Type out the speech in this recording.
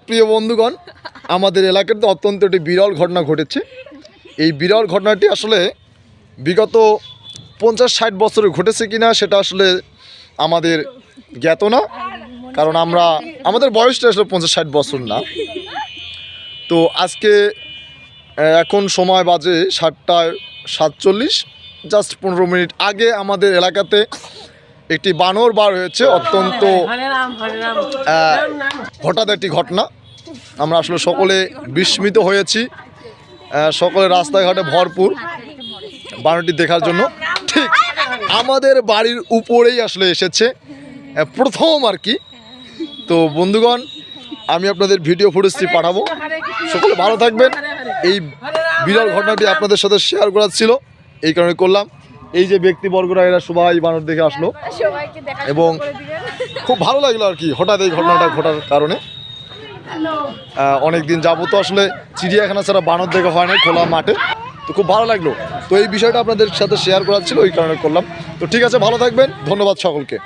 প্রিয় বন্ধুগণ, আমাদের এলাকাতে অত্যন্ত একটি বিরল ঘটনা ঘটেছে। এই বিরল ঘটনাটি আসলে বিগত 50-60 বছরে ঘটেছে কিনা সেটা আসলে আমাদের জ্ঞাত না, কারণ আমাদের বয়সটা আসলে 50-60 বছর না। তো আজকে এখন সময় বাজে 7:47, জাস্ট 15 মিনিট আগে আমাদের এলাকাতে একটি বানর বার হয়েছে। অত্যন্ত হঠাৎ একটি ঘটনা, আমরা আসলে সকলে বিস্মিত হয়েছি। সকলে রাস্তাঘাটে ভরপুর বানরটি দেখার জন্য। ঠিক আমাদের বাড়ির উপরেই আসলে এসেছে প্রথম আর কি। তো বন্ধুগণ, আমি আপনাদের ভিডিও ফুটেজটি পাঠাবো, সকলে ভালো থাকবেন। এই বিরল ঘটনাটি আপনাদের সাথে শেয়ার করার ছিল, এই কারণে করলাম। এই যে ব্যক্তিবর্গরা এরা সবাই বানর দেখে আসলো এবং খুব ভালো লাগলো আর কি হঠাৎ এই ঘটনাটা ঘটার কারণে। অনেক দিন যাবো তো আসলে চিড়িয়াখানা ছাড়া বানর দেখা হয় না খোলা মাঠে, তো খুব ভালো লাগলো। তো এই বিষয়টা আপনাদের সাথে শেয়ার করার ছিল, ওই কারণে করলাম। তো ঠিক আছে, ভালো থাকবেন, ধন্যবাদ সকলকে।